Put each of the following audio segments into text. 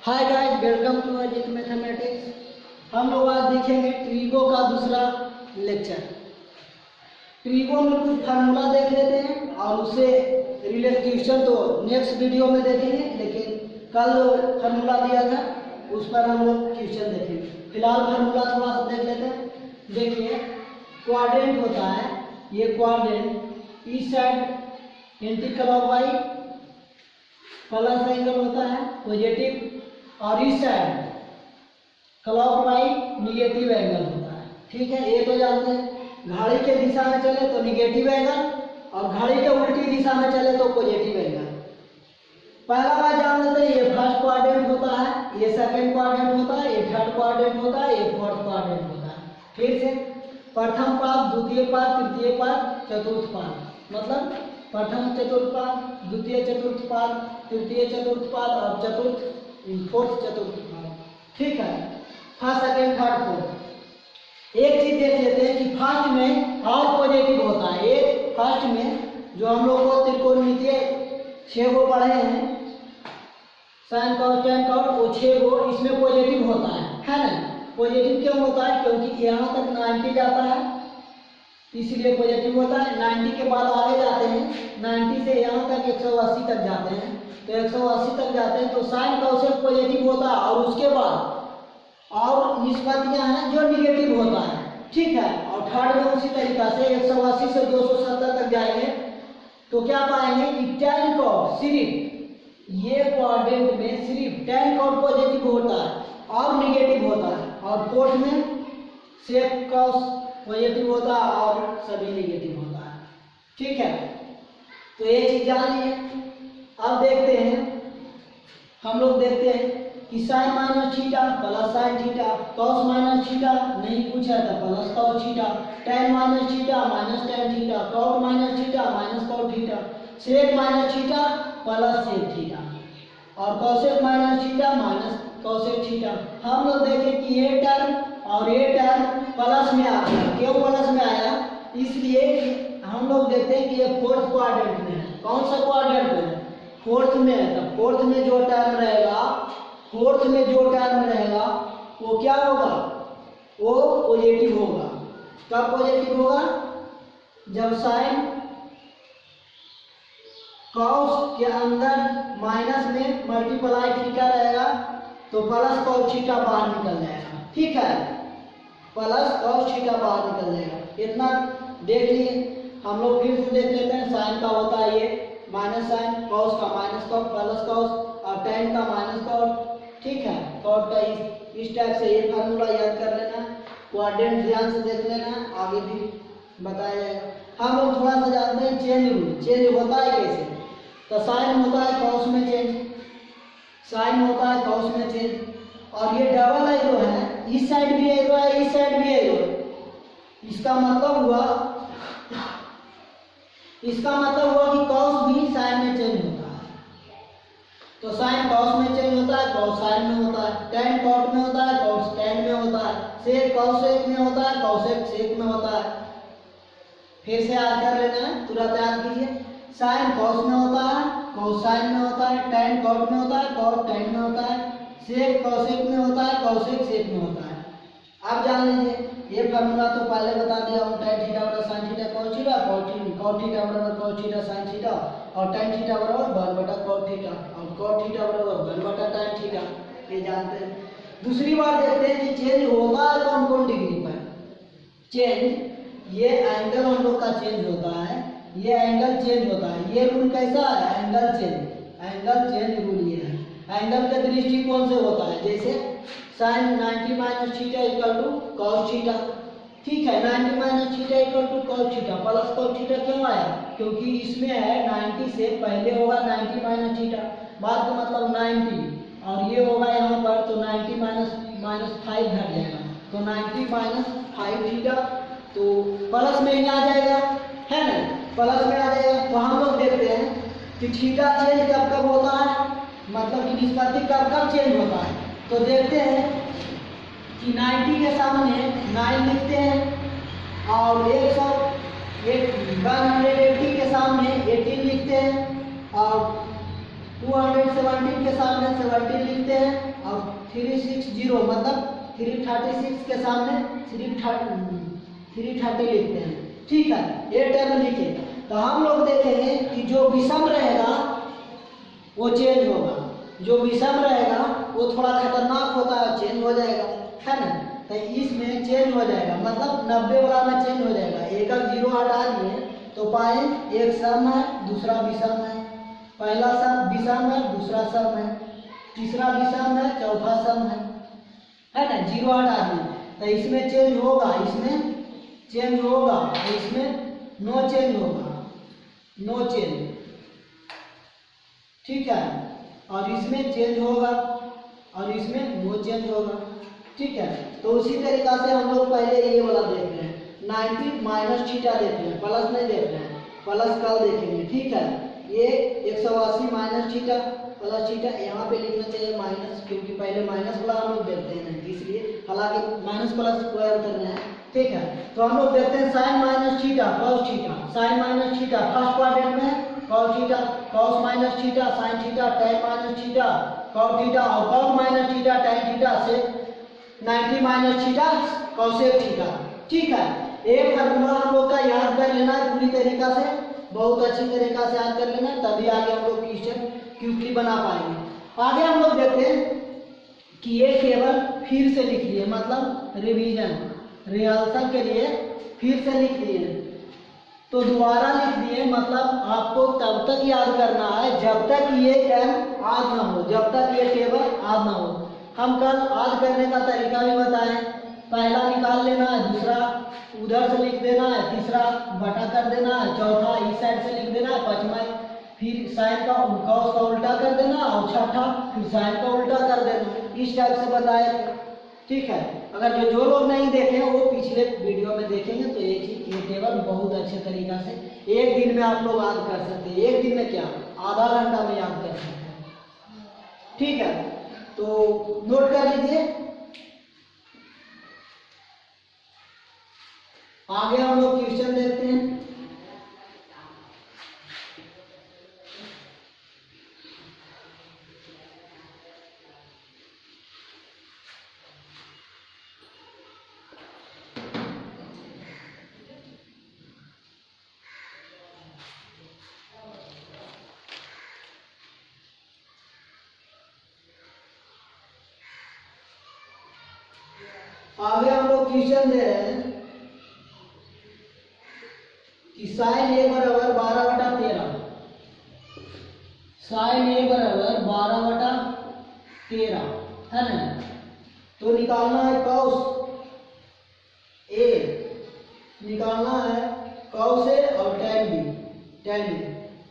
Hi guys, welcome to Ajit mathematics. हम लोग आज देखेंगे ट्रिगो का दूसरा लेक्चर। ट्रिगो में कुछ फार्मूला देख लेते हैं और उससे रिलेटेड क्वेश्चन तो नेक्स्ट वीडियो में देखेंगे, लेकिन कल जो फार्मूला दिया था उस पर हम लोग क्वेश्चन देखेंगे। फिलहाल फार्मूला थोड़ा सा देख लेते हैं। देखिए, क्वाड्रेंट होता है, ये क्वाड्रेंट इस side anti clockwise plus angle होता है पॉजिटिव, और इस साइड क्लॉकवाइज निगेटिव एंगल होता है। ठीक है, ये तो जानते हैं। घड़ी के दिशा में चले तो निगेटिव एंगल, और घड़ी के उल्टी दिशा में चले तो पॉजिटिव एंगल। पहला बात जान लेते हैं, ये फर्स्ट क्वाड्रेंट होता है, ये सेकंड क्वाड्रेंट होता है, ये थर्ड क्वाड्रेंट होता है, ये फोर्थ क्वाड्रेंट होता है। फिर से प्रथम पाद, द्वितीय पाद, तृतीय पाद, चतुर्थ पाद। मतलब प्रथम चतुर्थ पाद, द्वितीय चतुर्थ पाद, तृतीय चतुर्थ पाद और फोर्थ चतुर्थ पाद। ठीक है, फर्स्ट सेकंड थर्ड फोर्थ। एक चीज देख लेते हैं कि फर्स्ट में और पॉजिटिव होता है। एक फर्स्ट में जो हम लोग को त्रिकोणमितीय 6 गो पढ़े हैं, साइन कॉस टेन कॉस, वो 6 गो इसमें पॉजिटिव होता है ना। पॉजिटिव क्यों होता है? क्योंकि यहाँ तक 90 जाता है, इसीलिए पॉजिटिव होता है। 90 के बाद आगे जाते हैं, 90 से यहाँ तक 180 तक जाते हैं, तो 180 तक जाते हैं तो साइन कॉसेक पॉजिटिव होता है, और उसके बाद और निष्पत्तियाँ हैं जो निगेटिव होता है। ठीक है, और थर्ड में उसी तरीका से 180 से 270 तक जाएंगे तो क्या पाएंगे कि टेन कॉट सिर्फ ये क्वाड्रेंट में सिर्फ टेन कॉट पॉजिटिव होता है और निगेटिव होता है, और फोर्थ में सेक कॉस पॉजिटिव होता है और सभी निगेटिव होता है। ठीक है, तो ये चीज जान लिए। अब देखते हैं, हम लोग देखते हैं कि sine minus theta plus sine theta, cos minus theta नहीं पूछा था plus cos theta, tan minus theta minus tan theta, cot minus theta minus cot theta, sec minus theta plus sec theta, और cosec minus theta minus cosec theta. हम लोग देखें कि ये term और ये टर्म प्लस में आ गया। क्यों प्लस में आया? इसलिए कि हम लोग देखते हैं कि ये फोर्थ क्वाड्रेंट में है। कौन सा क्वाड्रेंट में है? फोर्थ में है। तो फोर्थ में जो टर्म रहेगा, फोर्थ में जो टर्म रहेगा वो क्या होगा? वो पॉजिटिव होगा। कब पॉजिटिव होगा? जब साइन कॉस के अंदर माइनस में मल्टीप्लाई थीटा रहेगा तो प्लस कॉस थीटा बाहर निकल जाएगा। ठीक है, प्लस कॉस थीटा बाहर निकल जाएगा। इतना देख लिए। हम लोग फिर से देख लेते हैं। साइन का होता है ये माइनस साइन, कॉस का माइनस कॉस प्लस कॉस, और टेन का माइनस कॉट। ठीक है, कॉट का इस टाइप से ये फार्मूला याद कर लेना, क्वाड्रेंट ध्यान से देख लेना, आगे भी बताया जाएगा। हम लोग थोड़ा सा जानते हैं चेंज रूल। चेंज होता है कैसे? तो साइन होता है कॉस में चेंज, साइन होता है कॉस में चेंज, और ये डबल एरो है, इस साइड भी एरो है, इस साइड भी एरो है। इसका मतलब हुआ कि कॉस भी साइन में चेंज होता है। तो साइन कॉस में चेंज होता है, कॉस साइन में होता है, टेन कॉट में होता है, कॉस टेन में होता है, सेक कॉसेक में होता है, कॉसेक सेक में होता है। फिर से याद कर लेना है, तुरंत याद कीजिए। साइन कॉस में होता है, कॉस साइन में होता है, टेन कॉट में होता है, कॉट टेन में होता है, सेक कॉसेक में होता है, कॉसेक सेक में होता है। आप जान लीजिए, ये फार्मूला तो पहले बता दिया हूँ। tan थीटा बराबर sin theta cos theta, cot theta बराबर cos थीटा sin थीटा, और tan थीटा बराबर 1 बटा cot थीटा, और cot थीटा बराबर 1 बटा tan थीटा। ये जानते हैं। दूसरी बात देखते हैं कि चेंज होगा कौन कौन डिग्री पर। चेंज, ये एंगल हम लोग का चेंज होता है, ये एंगल चेंज होता है। ये रूल कैसा है? एंगल चेंज रूल ये है। एंगल के दृष्टिकोण से होता है। जैसे sine 90 minus theta equal to cos theta. ठीक है, 90 minus theta equal to cos theta plus cos theta क्यों आया? क्योंकि इसमें है 90 से पहले होगा 90 माइनस थीटा, बाद का मतलब 90, और ये होगा यहाँ पर तो 90 माइनस 5 घट जाएगा, तो 90 माइनस 5 थीटा, तो प्लस में ही आ जाएगा, है ना? प्लस में आ जाएगा। तो हम लोग देखते हैं कि थीटा चेंज कब कब होता है, मतलब कि निष्पत्ति कब कब चेंज होता है। तो देखते हैं कि 90 के सामने 9 लिखते हैं, और 180 के सामने 18 लिखते हैं, और 270 317 के सामने 17 लिखते हैं और 360 मतलब 336 के सामने 330 लिखते हैं। ठीक है, ये टर्म लिखे। तो हम लोग देखेंगे कि जो विषम रहेगा वो चेंज होगा, जो विषम रहेगा वो थोड़ा खतरनाक होता है, चेंज हो जाएगा, है ना। तो इसमें चेंज हो जाएगा, मतलब 90 वाला में चेंज हो जाएगा। एक अगर 0 हटा दिए तो पाए एक सम है, दूसरा विषम है, पहला सम विषम है, दूसरा सम है, तीसरा विषम है, चौथा सम है ना। 0 हटा दिए तो इसमें चेंज होगा, इसमें चेंज होगा, इसमें नो चेंज होगा, नो चेंज। ठीक है, और इसमें चेंज होगा और इसमें नो चेंज होगा। ठीक है, तो उसी तरीका से हम लोग पहले ये वाला देख रहे हैं, 90 माइनस थीटा देख रहे हैं, प्लस नहीं देख रहे हैं, प्लस कल देखेंगे। ठीक है, ये 180 माइनस थीटा प्लस थीटा, यहाँ पे लिखना चाहिए माइनस, क्योंकि पहले माइनस वाला हम लोग देखते हैं नहीं, इसलिए हालांकि माइनस प्लस कोई अंतर नहीं है। ठीक है, तो हम लोग देखते हैं sine minus theta cos theta, sine minus theta first quadrant में, cos theta cos minus theta sine theta, tan minus theta cos theta, और cos minus theta tan theta से 90 माइनस थीटा कॉसेक थीटा। ठीक है, एक formula हम लोग का याद कर लेना है पूरी तरीका से, बहुत अच्छी तरीका से याद कर लेना, तभी आगे हम लोग क्वेश्चन क्विकली बना पाएंगे। आगे हम लोग देखते हैं कि ये केवल फिर से लिख लिए, मतलब रिवीजन रिहर्सल के लिए फिर से लिख लिए, तो दोबारा लिख दिए, मतलब आपको तब तक याद करना है जब तक ये टर्म याद ना हो, जब तक ये टेबल याद ना हो। हम कल याद करने का तरीका भी बताएं, पहला निकाल लेना है, दूसरा उधर से लिख देना है, तीसरा बटा कर देना है, चौथा इस साइड से लिख देना है, पांचवा फिर साइन का कॉस का उल्टा कर देना, और छठा फिर साइन का उल्टा कर देना, इस टाइप से बताया। ठीक है, अगर जो लोग नहीं देखे वो पिछले वीडियो में देखेंगे तो ये चीज ये टेबल बहुत अच्छे तरीका से एक दिन में आप लोग याद कर सकते हैं, एक दिन में क्या आधा घंटा में याद कर सकते हैं। ठीक है, तो नोट कर लीजिए। आगे हम लोग क्वेश्चन देखते हैं। आगे हम लोग क्वेश्चन दे रहे हैं कि साइन ए बराबर 12/13, साइन ए बराबर 12/13 है ना। तो निकालना है कॉस ए, निकालना है कॉस ए और tan बी, tan बी।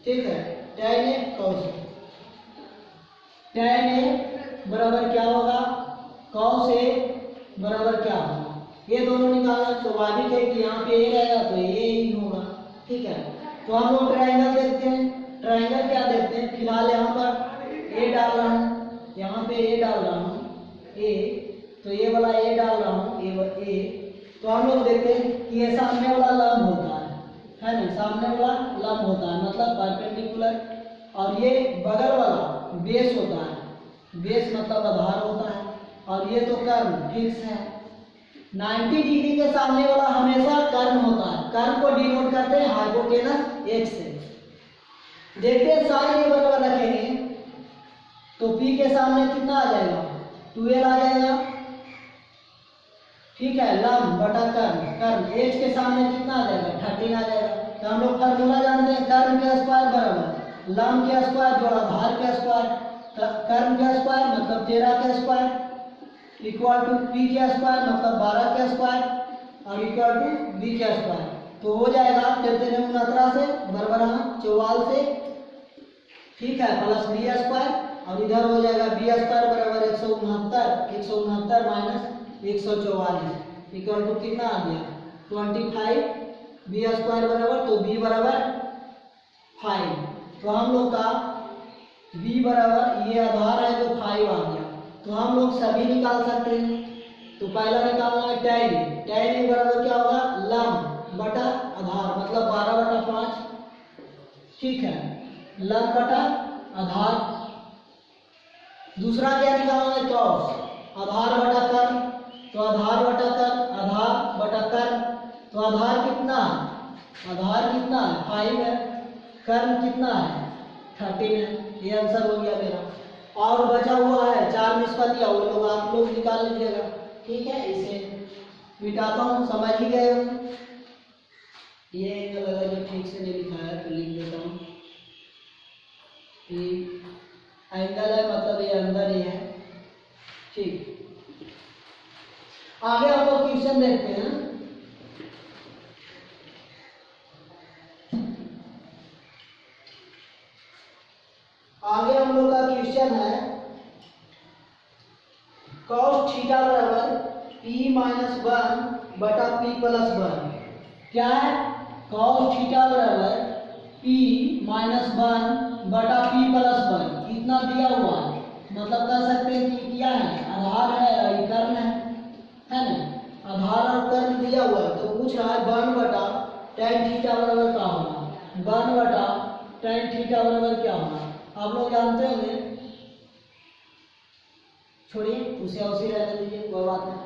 ठीक है, tan A cos A, tan ए बराबर क्या होगा, कॉस ए बराबर क्या होगा, ये दोनों निकालना स्वाभाविक है कि यहाँ पे ए रहेगा तो ये ही होगा। ठीक है, तो हम लोग ट्रायंगल देखते हैं, ट्रायंगल क्या देखते हैं, फिलहाल यहाँ पर ए डाल रहा हूँ, यहाँ पे ए डाल रहा हूँ ए, तो ये वाला ए डाल रहा हूँ ए, तो हम लोग देखते हैं कि ये सामने वाला लंब होता है ना, सामने वाला लंब होता है मतलब परपेंडिकुलर, और ये बगल वाला बेस होता है, बेस मतलब आधार होता है, और ये तो कर्म फिक्स है। 90 डिग्री के सामने वाला हमेशा कर्म होता है, कर्म को डिनोट करते हैं हाइपोटेनस एक्स से। देखते हैं साइन ए बराबर रखेंगे तो पी के सामने कितना आ जाएगा, 12 आ जाएगा। ठीक है, लंब बटा कर्म, कर्म एच के सामने कितना आ जाएगा, 13 आ जाएगा। तो हम लोग फार्मूला जानते हैं, कर्म के स्क्वायर बराबर लंब के स्क्वायर जोड़ा आधार के स्क्वायर, कर्म के स्क्वायर मतलब 13 के स्क्वायर इक्वल टू पी के स्क्वायर मतलब 12 के स्क्वायर और इक्वल टू बी के स्क्वायर। तो हो जाएगा 13 से बराबर 44 से, ठीक है, प्लस बी स्क्वायर, और इधर हो जाएगा बी स्क्वायर बराबर 169 माइनस 144 इक्वल टू कितना आ गया 25 बी स्क्वायर बराबर, तो बी बराबर 5। तो हम लोग का बी बराबर ये आधार है तो 5 आ गया, तो हम लोग सभी निकाल सकते हैं। तो पहला निकालना है tan ए, tan ए बराबर क्या होगा, लंब बटा आधार मतलब 12/5, ठीक है, लंब बटा आधार दूसरा क्या निकालना है, कॉस, आधार बटा कर्म, तो आधार बटा कर्म, आधार बटा कर्म, तो आधार कितना है, आधार कितना है 5 है, कर्म कितना है 13 है। ये आंसर हो गया मेरा। और बचा हुआ है 4 निष्पत्तियां, वो लोग आप लोग निकाल लीजिएगा। ठीक है, इसे मिटाता हूँ, समझ ही गए हो। ये एंगल अगर जो ठीक से नहीं लिखा है तो लिख देता हूँ। एंगल है मतलब ये अंदर ही है। ठीक, आगे हम लोग क्वेश्चन देखते हैं। आगे हम लोग का क्वेश्चन है cos थीटा बराबर p माइनस 1 बटा p प्लस 1। क्या है, cos थीटा बराबर p माइनस 1 बटा p प्लस 1 कितना दिया हुआ है, मतलब कह सकते हैं कि क्या है, आधार है और कर्म है ना, आधार और कर्म दिया हुआ है। तो पूछ रहा है 1 बटा tan थीटा बराबर क्या होगा, 1 बटा tan थीटा बराबर क्या होगा, आप लोग जानते होंगे, छोड़िए उसे उसी रहने दीजिए, कोई बात नहीं।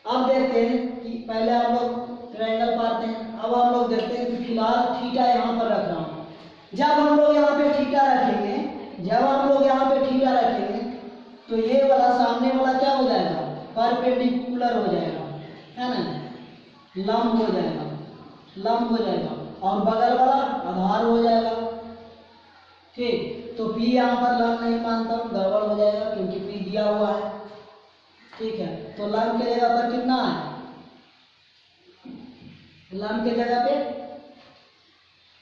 अब देखते हैं कि पहले हम लोग ट्रायंगल पाते हैं। अब हम लोग देखते हैं कि फिलहाल थीटा यहाँ पर रख रहा हूँ। जब हम लोग यहाँ पे थीटा रखेंगे, जब हम लोग यहाँ पे थीटा रखेंगे तो ये वाला सामने वाला क्या हो जाएगा, परपेंडिकुलर हो जाएगा, है ना, लंब हो जाएगा, लंब हो जाएगा, और बगल वाला आधार हो जाएगा। ठीक, तो P यहाँ पर लंब नहीं मानता हूँ, गड़बड़ हो जाएगा क्योंकि P दिया हुआ है। ठीक है, तो लंब के जगह पर कितना है, लंब के जगह पे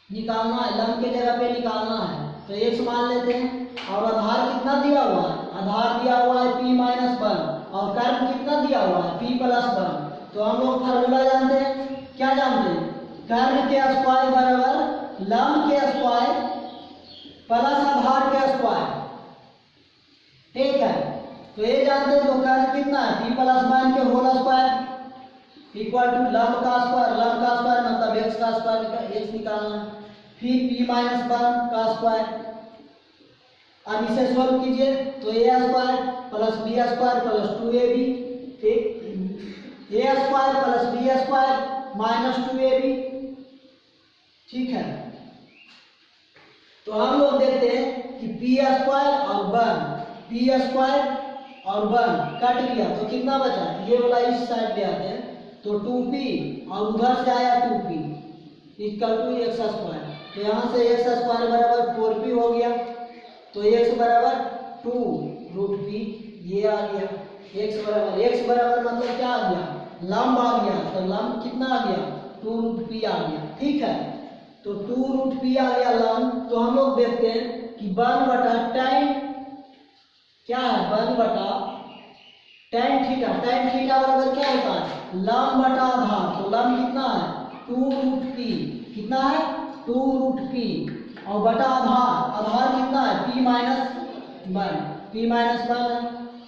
निकालना है, लंब के जगह पे निकालना है, तो x मान लेते हैं। और आधार कितना दिया हुआ है, आधार दिया हुआ है p माइनस 1 और कर्म कितना दिया हुआ है p प्लस 1। तो हम लोग फार्मूला जानते हैं, क्या जानते हैं, कर्म के स्क्वायर बराबर लंब के स्क्वायर प्लस आधार के स्क्वायर। ठीक है, तो ये जानते हैं, तो कर्म कितना है p प्लस 1 के होल स्क्वायर इक्वल टू लंब का स्क्वायर, लंब का स्क्वायर मतलब x का स्क्वायर, x निकालना है, फिर p माइनस 1 का स्क्वायर। अब इसे सॉल्व कीजिए तो a square plus b square plus 2ab, ठीक, a square plus b square minus 2ab। ठीक है, तो हम लोग देखते हैं कि p स्क्वायर और 1, p स्क्वायर और 1 कट गया तो कितना बचा, ये वाला इस साइड ले आते हैं तो 2p और उधर से आया 2p equal to x square. तो यहाँ से x स्क्वायर बराबर 4p हो गया, तो x बराबर 2√p, ये आ गया। x बराबर मतलब क्या आ गया, लंब आ गया, तो लंब कितना आ गया 2√p आ गया। ठीक है, तो 2√p आ गया लंब। तो हम लोग देखते हैं कि 1 बटा tan क्या है, 1 बटा tan थीटा, tan थीटा बराबर क्या होता है, लंब बटा आधार, तो लंब कितना है 2√p, कितना है 2√p, और बटा आधार, आधार कितना है p माइनस 1 है।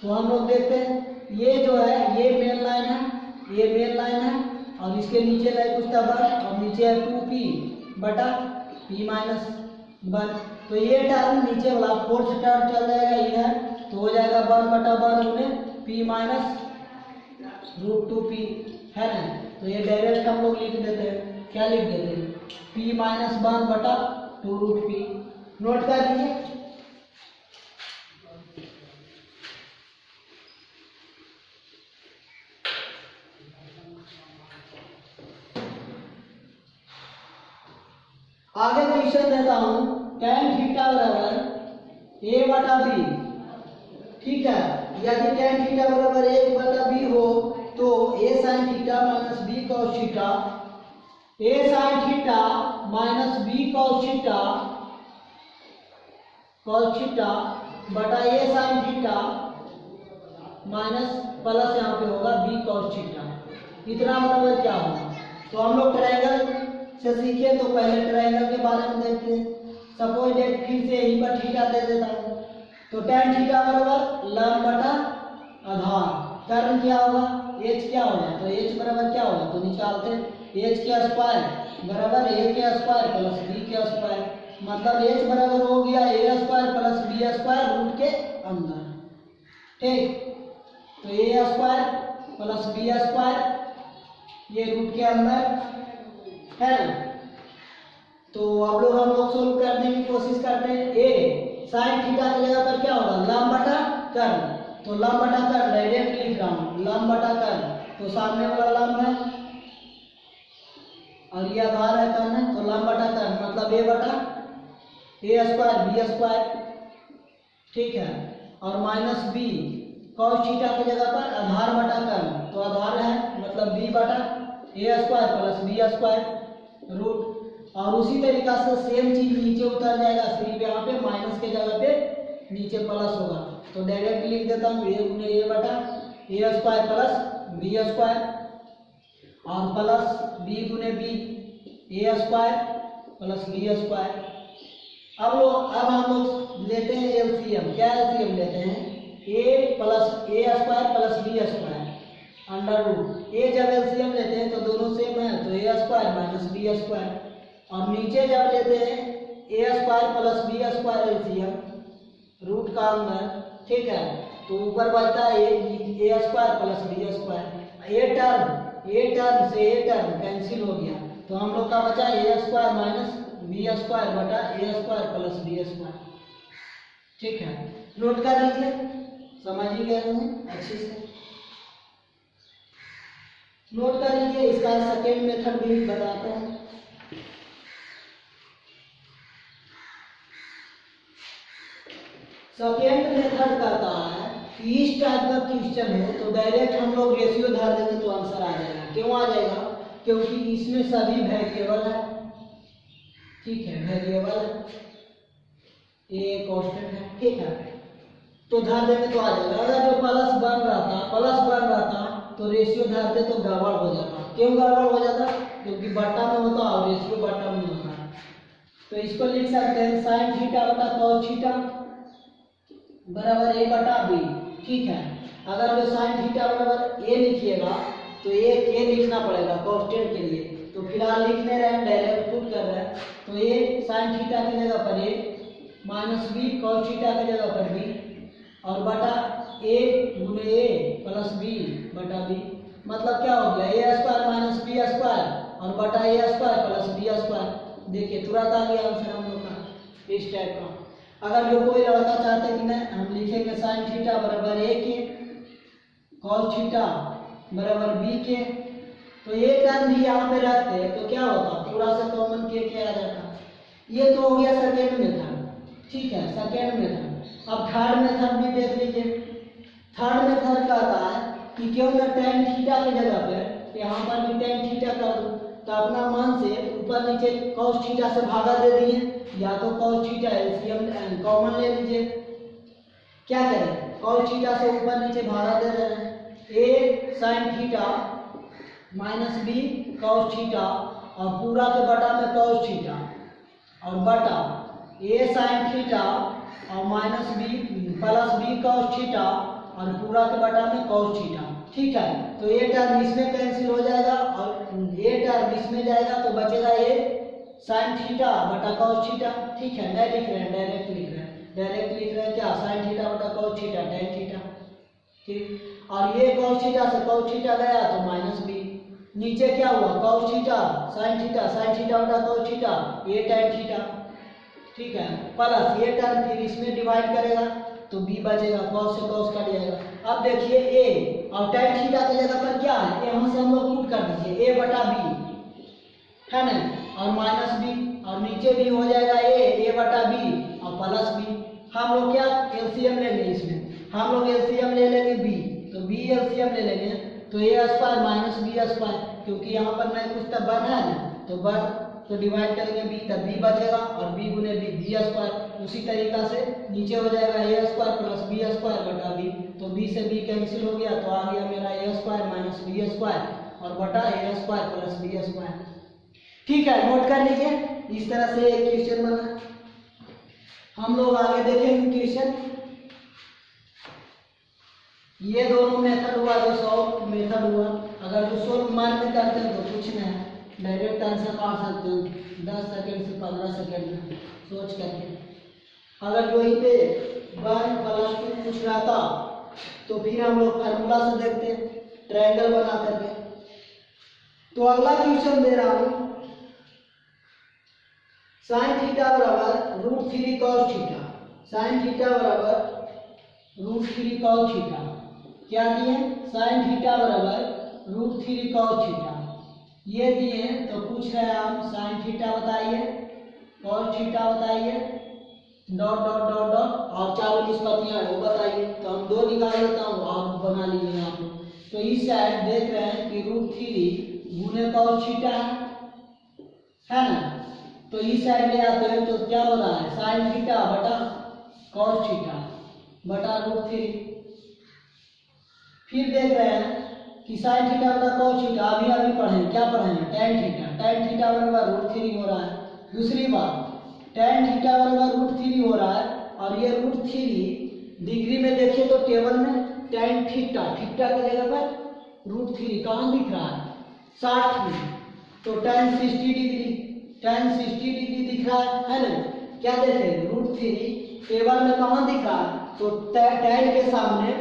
तो हम लोग देखते हैं ये जो है ये मेन लाइन है, ये मेन लाइन है, और इसके नीचे लाइन कुछ टबर और नीचे है 2p बटा p माइनस 1। तो ये टर्म नीचे वाला फोर्थ टर्म चल जाएगा, ये है तो हो जाएगा 1 बटा 1 गुने p माइनस √2p, है ना। तो ये डायरेक्ट हम लोग लिख देते हैं, क्या लिख देते हैं, p माइनस 1 बटा 2√p। नोट कर लीजिए। आगे क्वेश्चन देता हूं, tan थीटा बराबर a बटा b। ठीक है, यदि tan थीटा बराबर 1 बटा b हो तो a sin theta minus b cos theta, a sin theta minus b cos theta बटा a sin theta minus plus यहाँ पे होगा b cos थीटा, इतना बराबर क्या होगा। तो हम लोग ट्रायंगल से सीखे, तो पहले ट्रायंगल के बारे में देखते हैं। सपोज डेट फिर से यहीं पर थीटा दे देता हूँ, तो tan थीटा बराबर लंब बटा आधार, कर्म क्या होगा h क्या होगा, तो h बराबर क्या होगा, तो निकालते हैं h के स्क्वायर बराबर a के स्क्वायर प्लस b के स्क्वायर, मतलब h बराबर हो गया a square plus b square root के अंदर, ठीक। तो ए स्क्वायर प्लस बी स्क्वायर ये रूट के अंदर है ना। तो अब लोग हम लोग सोल्व करने की कोशिश करते हैं। ए साइन थीटा की जगह पर क्या होगा, लंब बटा कर्ल। तो लंब बटा कर्ल डायरेक्ट लिख रहा हूँ, लंब बटा कर्ल। तो सामने वाला लंब है और ये आधार है कर्ल है, तो लंब बटा कर्ल मतलब ए बटा ए स्क्वायर बी स्क्वायर, ठीक है। और माइनस बी कॉस थीटा की जगह पर आधार बटा कर्ल, तो आधार है मतलब बी बटा A square plus B square root. और उसी तरीका से सेम चीज नीचे उतर जाएगा, सिर्फ यहाँ पे माइनस के जगह पे नीचे प्लस होगा। तो डायरेक्ट लिख देता हूँ ए गुने ए बटा A square plus B square और प्लस बी गुने बी ए स्क्वायर प्लस बी स्क्वायर। अब हम लोग लेते हैं एलसीएम। क्या एलसीएम लेते हैं, A plus A square plus B square under root. ए जब एलसीएम लेते हैं तो दोनों सेम है, तो ए स्क्वायर माइनस बी स्क्वायर। और नीचे जब लेते हैं A square plus B square LCM root का अंदर, ठीक है। तो ऊपर बचता है A square plus B square. A term से ए टर्म कैंसिल हो गया, तो हम लोग का बचा ए स्क्वायर माइनस बी स्क्वायर बटा A square plus B square, ठीक है। नोट कर लीजिए, समझ ही गए हैं अच्छे से, नोट कर लीजिए। इसका सेकेंड मेथड भी बताते हैं। सेकेंड मेथड कहता है कि इस टाइप का क्वेश्चन हो तो डायरेक्ट हम लोग रेशियो धर देंगे तो आंसर आ जाएगा। क्यों आ जाएगा, क्योंकि इसमें सभी वेरिएबल है, ठीक है, वेरिएबल है, ये कांस्टेंट है, ठीक है। तो धर देंगे तो आ जाएगा। अगर जो प्लस बन रहा था तो रेशियो धरते तो गड़बड़ हो जाता। क्यों गड़बड़ हो जाता, क्योंकि बट्टा में होता और रेशियो बट्टा में होता है। तो इसको लिख सकते हैं साइन थीटा बटा कॉस थीटा बराबर ए बटा बी, ठीक है। अगर जो साइन थीटा बराबर ए लिखिएगा तो ए लिखना पड़ेगा कांस्टेंट के लिए, तो फिलहाल लिख नहीं रहे हैं, डायरेक्ट पुट कर रहे हैं। तो ए साइन थीटा की जगह पर ए माइनस बी कॉस थीटा की जगह पर बी और बटा ए गुने ए प्लस बी बटा बी। मतलब क्या हो गया, ए स्क्वायर माइनस बी स्क्वायर और बटा A square plus B square. देखिए तुरंत आ गया आंसर हम लोग का इस टाइप का। अगर जो कोई लड़का चाहते कि नहीं, हम लिखेंगे साइन थीटा बराबर ए के कॉस थीटा बराबर बी के, तो ये टर्म भी यहाँ पे रखते तो क्या होता, पूरा से कॉमन के आ जाता। ये तो हो गया सेकेंड मेथड, ठीक है, सेकेंड मेथड। अब थर्ड मेथड भी देख लीजिए। थर्ड मेथड कहता है कि क्यों मैं टेन थीटा की जगह पर यहाँ पर भी टेन थीटा कर दूँ, तो अपना मन से ऊपर नीचे कॉस थीटा से भागा दे दिए, या तो कॉस थीटा एलसीएम कॉमन ले लीजिए। क्या करें, कॉस थीटा से ऊपर नीचे भागा दे रहे हैं, A sine theta minus B cos theta और पूरा के बटा में कॉस थीटा और बटा ए साइन थीटा और minus B plus B cos theta और पूरा के बटा में कॉस थीटा, ठीक है। तो ये टर्म इसमें कैंसिल हो जाएगा और ये टर्म इसमें जाएगा, तो बचेगा ये साइन थीटा बटा कॉस थीटा, ठीक है। नहीं लिख रहे हैं, डायरेक्ट लिख रहे हैं, डायरेक्ट लिख रहे हैं क्या, साइन थीटा बटा कॉस थीटा टेन थीटा, ठीक। और ये कॉस थीटा से कॉस थीटा गया तो माइनस बी, नीचे क्या हुआ कॉस थीटा साइन थीटा बटा कॉस थीटा ये टेन थीटा, ठीक है, प्लस ये टर्म फिर इसमें डिवाइड करेगा तो बी बचेगा, कॉस से कॉस कट जाएगा। अब देखिए ए और टेन थीटा की जगह पर क्या है, यहाँ से हम लोग पुट कर दीजिए ए बटा बी है ना, और माइनस बी और नीचे भी हो जाएगा ए बटा बी और प्लस बी। हम लोग क्या एलसीएम लेंगे, इसमें हम लोग एलसीएम ले लेंगे बी, तो बी एलसीएम ले लेंगे तो ए स्क्वायर माइनस बी स्क्वायर, क्योंकि यहाँ पर नहीं कुछ तब बन है ना, तो बन तो डिवाइड करेंगे बी, तब बी बचेगा और बी गुने बी स्क्वायर। उसी तरीका से नीचे हो जाएगा ए स्क्वायर प्लस बी स्क्वायर बटा बी, तो बी से बी कैंसिल हो गया, तो आ गया मेरा ए स्क्वायर माइनस बी स्क्वायर और बटा A square plus B square, ठीक है। नोट कर लीजिए, इस तरह से एक क्वेश्चन बना। हम लोग आगे देखेंगे क्वेश्चन। ये दोनों मेथड हुआ, जो सॉल्व मेथड हुआ। अगर जो सोल्व मान में करते हैं तो कुछ नहीं, डायरेक्ट आंसर पा सकते हैं 10 सेकंड से 15 सेकंड में सोच करके। अगर जो यहीं पे वन प्लस टू कुछ रहता तो फिर हम लोग फार्मूला से देखते ट्रायंगल बना करके। तो अगला क्वेश्चन दे रहा हूं, साइन थीटा बराबर root three cos theta. Sine theta बराबर रूट थ्री कॉस थीटा क्या दिए? साइन थीटा बराबर रूट थ्री कॉस थीटा ये दिए। तो पूछ रहे हैं हम साइन थीटा बताइए, कॉस थीटा बताइए, डॉट डॉट डॉट डॉट और चारों निष्पत्तियां वो बताइए। तो हम दो निकाल लेता हूँ, आप बना लीजिए यहाँ पे। तो इस साइड देख रहे हैं कि रूट थ्री गुने कॉस थीटा है ना। तो इस साइड ले आते हैं तो क्या हो रहा है? साइन थीटा बटा कॉस थीटा बटा रूट थ्री। फिर देख रहे हैं कि साइन थीटा बटा कॉस थीटा अभी अभी पढ़े, क्या पढ़े? Tan theta. टैन थीटा बराबर रूट थ्री हो रहा है। दूसरी बात, टैन थीटा बराबर रूट थ्री हो रहा है और ये रूट थ्री डिग्री में देखिए तो टेबल में टैन थीटा, थीटा की जगह पर रूट थ्री कहाँ दिख रहा है? 60 में। तो टैन 60 डिग्री, टैन 60 डिग्री दिख रहा है ना। क्या देखें? रूट थ्री टेबल में कहाँ दिख रहा है? तो टैन के सामने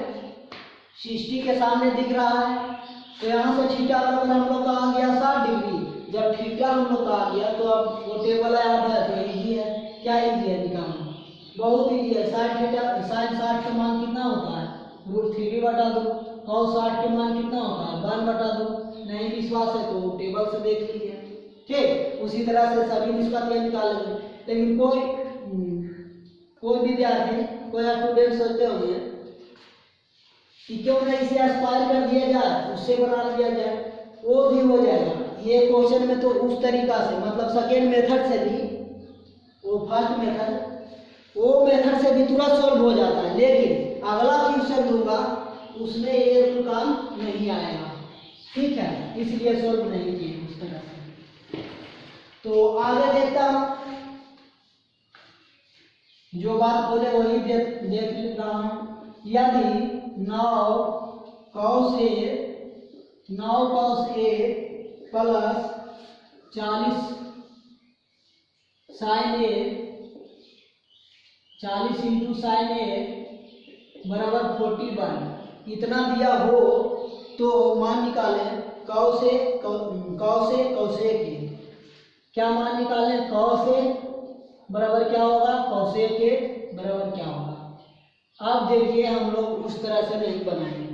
60 के सामने दिख रहा है। तो यहाँ से थीटा बराबर हम लोग का आ गया 60 डिग्री। जब थीटा हम लोग का आ गया तो अब वो टेबल याद है तो इजी है। क्या इजी है निकालना? बहुत इजी है। साइन थीटा, साइन 60 का मान कितना होता है? रूट थ्री बटा दो। कॉस 60 के मान कितना होता है? 1 बटा दो। नहीं विश्वास है तो टेबल से देख लीजिए। ठीक, उसी तरह से सभी निष्पत्तियां निकालेंगे। लेकिन कोई विद्यार्थी, कोई स्टूडेंट सोचते होंगे कि क्यों ना इसे एस्पायर कर दिया जाए, उससे बना दिया जाए, वो भी हो जाएगा। ये क्वेश्चन में तो उस तरीका से, मतलब सेकेंड मेथड से भी, वो फर्स्ट मेथड, वो मेथड से भी तुरंत सॉल्व हो जाता है। लेकिन अगला क्वेश्चन दूंगा उसमें ये रूल काम नहीं आएगा। ठीक है, इसलिए सॉल्व नहीं किए उस तरह से। तो आगे देखता हूं, जो बात बोले वही देख रहा हूं। यदि 9 cos A plus 40 sin A, 40 into sine A बराबर 41 इतना दिया हो तो मान निकालें cos A cos A के। क्या मान निकालें? cos A बराबर क्या होगा? cos A के बराबर क्या होगा? अब देखिए हम लोग उस तरह से नहीं बनाएंगे।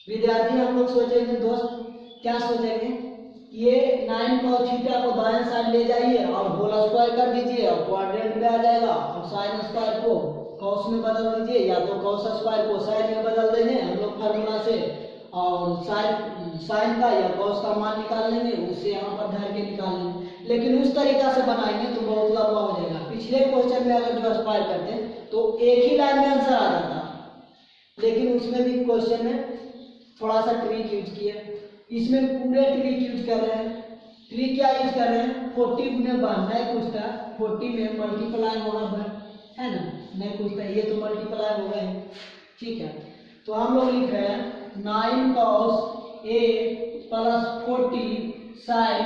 विद्यार्थी हम लोग सोचेंगे, दोस्त क्या सोचेंगे? ये 9 cos थीटा को दाएं साइड ले जाइए और होल स्क्वायर कर दीजिए और क्वाड्रेंट में आ जाएगा। और साइन स्क्वायर को कॉस में बदल दीजिए, या तो कॉस स्क्वायर को साइन में बदल देंगे हम लोग फार्मूला से, और साइन का या कॉस का मान निकाल लेंगे, उससे यहाँ पर धर के निकाल लेंगे। लेकिन उस तरीका से बनाएंगे तो बहुत लंबा हो जाएगा। पिछले क्वेश्चन में अगर जो स्क्वायर करते तो एक ही लाइन में आंसर आ जाता, लेकिन उसमें भी क्वेश्चन में थोड़ा सा ट्रिक यूज किया। इसमें पूरे ट्रिक यूज कर रहे हैं। ट्रिक क्या यूज कर रहे हैं? 40 गुने 1 नहीं पूछता, 40 में मल्टीप्लाई होगा है ना, नहीं पूछता, ये तो मल्टीप्लाई हो गए। ठीक है, तो हम लोग लिख रहे हैं 9 cos A plus 40 sin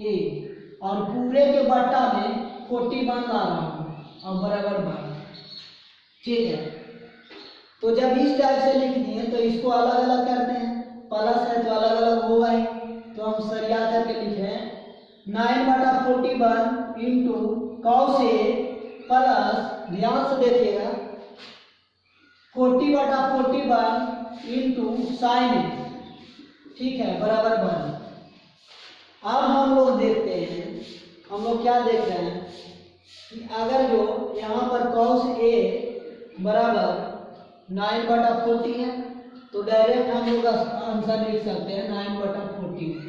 A और पूरे के बट्टा में 41 ला रहा हूँ और बराबर 12। ठीक है, तो जब इस टाइप से लिख दिए तो इसको अलग अलग करते हैं, प्लस है तो अलग अलग होगा ही। तो हम सरिया करके लिखे हैं 9 बटा 41 इंटू cos A प्लस, ध्यान से देखिएगा, 40 बटा 41 इंटू साइन A। ठीक है, बराबर 12। अब हम लोग देखते हैं, हम लोग क्या देख रहे हैं कि अगर जो यहाँ पर cos A बराबर 9 बटा 40 है तो डायरेक्ट हम लोग आंसर लिख सकते हैं 9 बटा 41।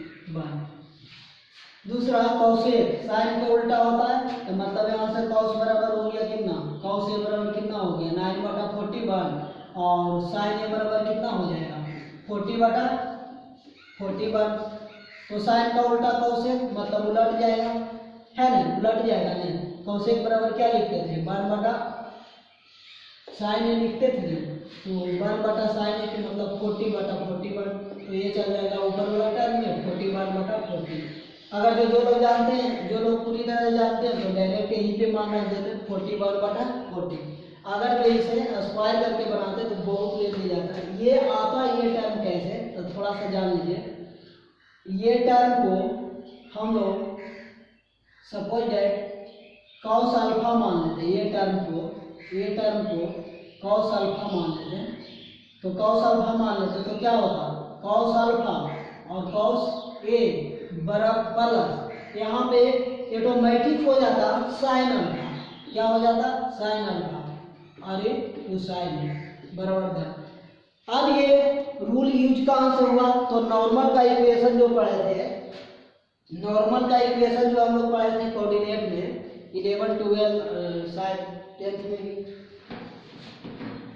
दूसरा cos A साइन का उल्टा होता है, तो मतलब यहाँ से cos बराबर हो गया कितना? cos A बराबर कितना हो गया? 9 बटा 41 और साइन A बराबर कितना हो जाएगा? 40 बटा 41। तो साइन का उल्टा cos A मतलब उलट जाएगा, है ना, उलट जाएगा। नहीं, cos A बराबर क्या लिखते थे? 1 बटा साइन A लिखते थे, तो 1 बटा साइन A के मतलब 40 बटा 41। तो ये चल जाएगा ऊपर वाला टर्म में 41 बटा 40। अगर जो लोग जानते हैं, जो लोग पूरी तरह जानते हैं तो डायरेक्ट यहीं पे मान रख देते हैं 41 बटा 40। अगर इसे स्क्वायर करके बनाते तो बहुत लेट ले जाता है। ये आता ये टर्म कैसे, तो थोड़ा सा जान लीजिए। ये टर्म को हम लोग सपोज दैट कॉस अल्फा मान लेते हैं। ये टर्म को कॉस अल्फा मान लेते हैं। तो कॉस अल्फा मान लेते हैं तो क्या होता, कॉस अल्फा और कॉस ए बराबर प्लस, यहाँ पे ऑटोमेटिक हो जाता साइन अल्फा। क्या हो जाता, साइन अल्फा, और ये कोसाइन है बराबर था। अब ये रूल यूज कहाँ से हुआ, तो नॉर्मल का इक्वेशन जो पढ़े थे, नॉर्मल का इक्वेशन जो हम लोग पढ़े थे कोऑर्डिनेट में 11 12 शायद 10th में भी,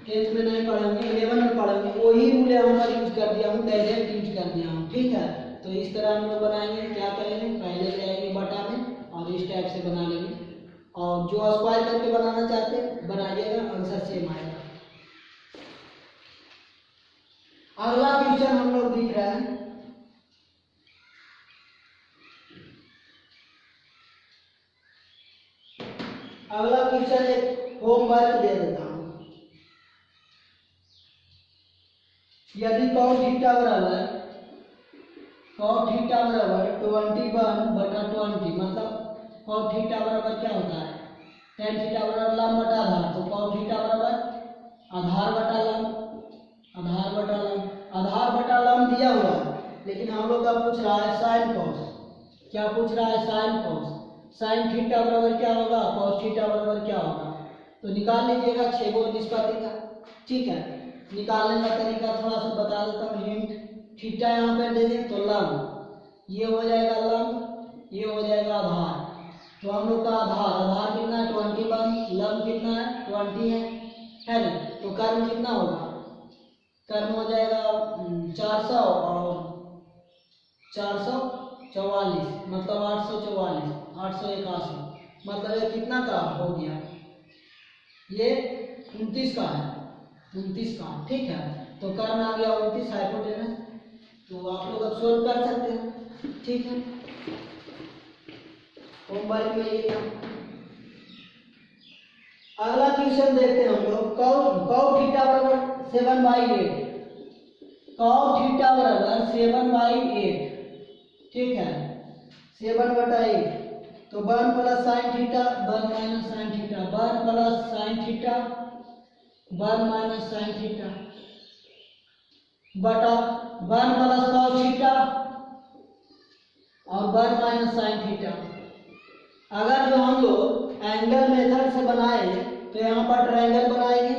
10th में नहीं पढ़ेंगे 11 में पढ़ेंगे, वही रूल यहाँ पर यूज कर दिया हूँ, डायरेक्ट यूज कर दिया हूँ। ठीक है, तो इस तरह हम लोग बनाएंगे। क्या करेंगे, पहले ले आएंगे बटा में और इस टाइप से बना लेंगे, और जो स्क्वायर करके बनाना चाहते हैं बनाइएगा, आंसर सेम आएगा। अगला क्वेश्चन हम लोग दिख रहा है, अगला क्वेश्चन एक होमवर्क दे देता हूं। यदि cos थीटा बराबर 21/20, मतलब cos थीटा बराबर क्या होता है, tan थीटा बराबर लंब बटा आधार, तो cos थीटा बराबर आधार बटा लंब, आधार बटा लंब दिया हुआ है, लेकिन हम लोग का पूछ रहा है साइन कॉस। क्या पूछ रहा है, साइन कॉस। साइन थीटा बराबर क्या होगा, कॉस थीटा बराबर क्या होगा, तो निकाल लीजिएगा 6 गुण निष्पत्ति का। ठीक है, निकालने का तरीका थोड़ा सा बता देता हूँ, हिंट। थीटा यहाँ पे दे दें तो लंब, ये हो जाएगा लंब, ये हो जाएगा आधार। तो हम लोग का आधार कितना है 21, लंब कितना है 20 है ना। तो कर्म कितना होगा, कर्म हो जाएगा 400 और 444, मतलब 844, 881, मतलब ये कितना का हो गया, ये 29 का है, 29 का। ठीक है, तो कर्म आ गया 29 हाइपोटेनस। तो आप लोग अब सोल्व कर सकते हैं। ठीक है, होमवर्क में ये था। अगला क्वेश्चन देखते हैं हम लोग, cos थीटा बराबर 7/8, cos थीटा बराबर 7/8। ठीक है, 7/8, तो 1 plus sine theta 1 minus sine theta, 1 plus sine theta 1 minus sine theta बटा 1 प्लस कॉस थीटा और 1 माइनस साइन थीटा। अगर जो हम लोग एंगल मेथड से बनाए तो यहाँ पर ट्रायंगल बनाएंगे,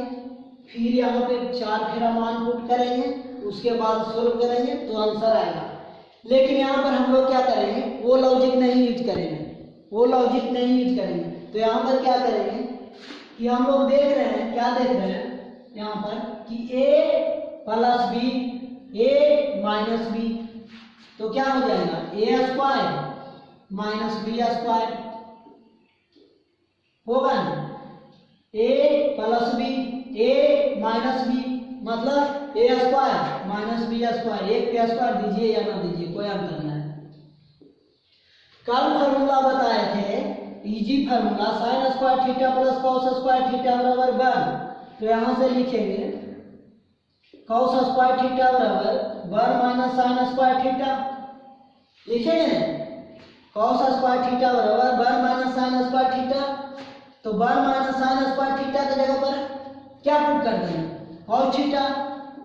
फिर यहाँ पे 4 फेरा मान पुट करेंगे, उसके बाद सोल्व करेंगे तो आंसर आएगा। लेकिन यहाँ पर हम लोग क्या करेंगे, वो लॉजिक नहीं यूज करेंगे, तो यहाँ पर क्या करेंगे कि हम लोग देख रहे हैं, क्या देख रहे हैं यहाँ पर कि a plus B, a minus B, तो क्या हो जाएगा a square minus B square होगा ना। a plus B, a minus B, मतलब a square minus B square, एक पे स्क्वायर दीजिए या ना दीजिए कोई अंतर नहीं है। कल फार्मूला बताए थे, easy formula, sine square theta plus cos square theta बराबर 1, तो यहाँ से लिखेंगे कॉस स्क्वायर थीटा बराबर 1 माइनस साइन स्क्वायर थीटा, लिखेंगे कॉस स्क्वायर थीटा बराबर 1 माइनस साइन स्क्वायर थीटा। तो 1 माइनस साइन स्क्वायर थीटा की जगह पर क्या पुट कर देंगे, कॉस थीटा,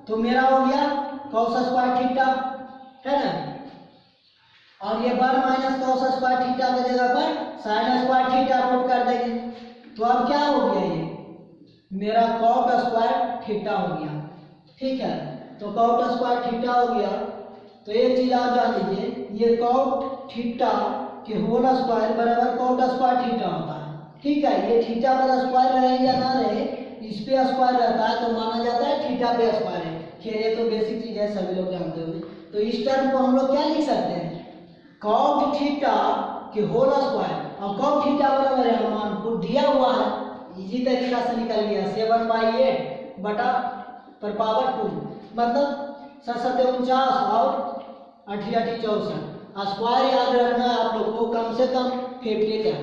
तो मेरा हो गया कॉस स्क्वायर थीटा, है ना। और ये 1 माइनस कॉस स्क्वायर थीटा की जगह पर साइन स्क्वायर थीटा पुट कर देंगे, तो अब क्या हो गया, ये मेरा कॉट स्क्वायर थीटा हो गया। ठीक है, तो कॉट स्क्वायर थीटा हो गया। तो एक चीज आप जान लीजिए, ये कॉट थीटा के होल स्क्वायर बराबर कॉट स्क्वायर थीटा होता है। ठीक है, ये थीटा पर स्क्वायर रहे या ना रहे, इस पे स्क्वायर रहता है तो माना जाता है थीटा पे स्क्वायर है। खैर ये तो बेसिक चीज है, सभी लोग जानते होंगे। तो इस टर्म को हम लोग क्या लिख सकते हैं, कॉट थीटा के होल स्क्वायर, और कॉट थीटा बराबर है मान को दिया हुआ है, इजी तरीका से निकल गया 7/8 बटा पर पावर 2, मतलब 749 और 88 64। स्क्वायर याद रखना है आप लोग को, कम से कम 50 का,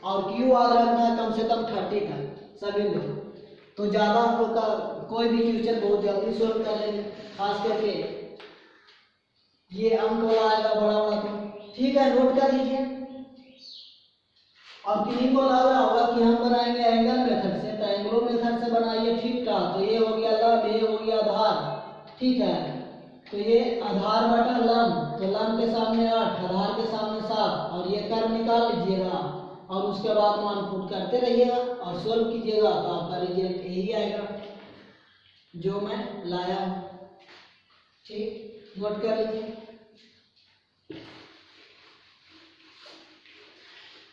और क्यू याद रखना है कम से कम 30 का, सभी लोग। तो तो ज़्यादा हम लोग का कोई भी क्वेश्चन बहुत जल्दी सोल्व कर लेंगे, खास करके ये अंक वाला आएगा बड़ा वाला। तो ठीक है, नोट कर लीजिए। अब किन्हीं को लग रहा होगा कि हम बनाएंगे एंगल मेथड से, तो एंगलो मेथड से बनाइए थीटा। तो ये हो गया लंब, ये हो गया आधार, ठीक है। तो ये आधार बटा लंब, तो लंब के सामने 8, आधार के सामने 7, और ये कर्व निकाल लीजिएगा और उसके बाद मान पुट करते रहिएगा और सोल्व कीजिएगा, तो आपका रिजल्ट यही आएगा जो मैं लाया हूँ। ठीक, नोट कर लीजिए।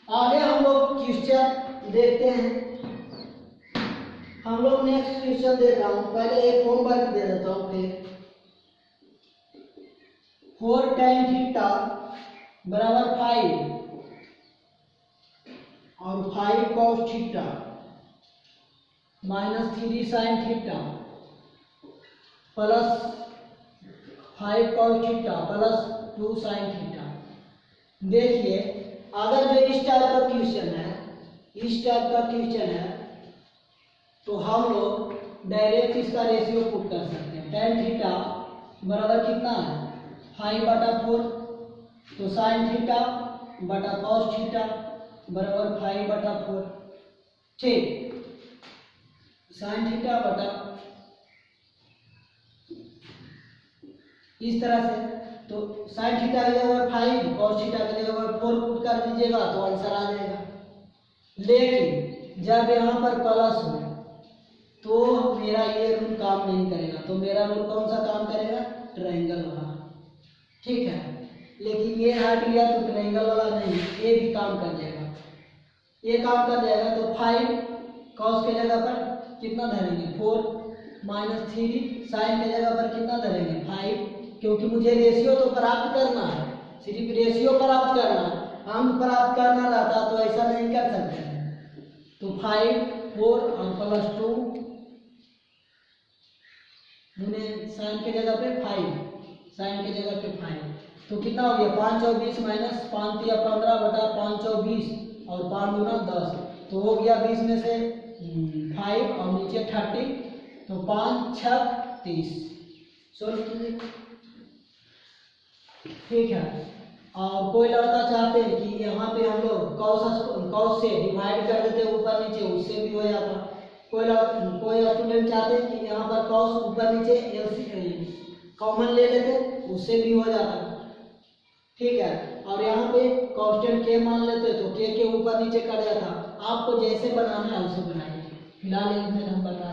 आगे हम लोग क्वेश्चन देखते हैं। हम लोग नेक्स्ट क्वेश्चन देख रहा हूँ, पहले एक होमवर्क दे देता हूँ। फिर 4 tan थीटा बराबर 5 और 5 cos theta minus 3 sin theta plus 5 cos theta plus 2 sin theta. देखिए, अगर जो इस टाइप का क्वेश्चन है, इस टाइप का क्वेश्चन है, तो हम लोग डायरेक्ट इसका रेशियो पुट कर सकते हैं। tan थीटा बराबर कितना है 5/4, तो sin थीटा बटा cos थीटा बराबर 5/4। ठीक, sin थीटा बटा इस तरह से, तो sin थीटा की जगह 5, cos थीटा की जगह 4 पुट कर दीजिएगा तो आंसर आ जाएगा। लेकिन जब यहाँ पर प्लस हो तो मेरा ये रूल काम नहीं करेगा। तो मेरा रूल कौन सा काम करेगा? ट्रायंगल वाला, ठीक है। लेकिन ये हट गया तो ट्रायंगल वाला नहीं, ये भी काम कर जाएगा, ये काम कर जाएगा। तो 5 cos के जगह पर कितना धरेंगे 4 माइनस 3 sin के जगह पर कितना धरेंगे 5, क्योंकि मुझे रेशियो तो प्राप्त करना है, सिर्फ रेशियो प्राप्त करना है, अंक प्राप्त करना रहता तो ऐसा नहीं कर सकते। तो 5 4 और प्लस 2 मैंने sin के जगह पे 5, sin के जगह पे 5, तो कितना हो गया 5 और 20 माइनस 5 या 15 बटा 5 और 20 और 5 गुना 10, तो हो गया 20 में से 5 और नीचे 30, तो 5 6 30। सोल्व कीजिए, ठीक है। और कोई लड़का चाहते हैं कि यहाँ पे हम लोग cos से डिवाइड कर देते ऊपर नीचे, उससे भी हो जाता। कोई स्टूडेंट चाहते हैं कि यहाँ पर cos ऊपर नीचे कॉमन ले लेते, उससे भी हो जाता, ठीक है। और यहाँ पे कांस्टेंट k मान लेते तो k के ऊपर नीचे कर जाता। आपको जैसे बनाना है उसे बनाइए, फिलहाल एक मिनट हम बता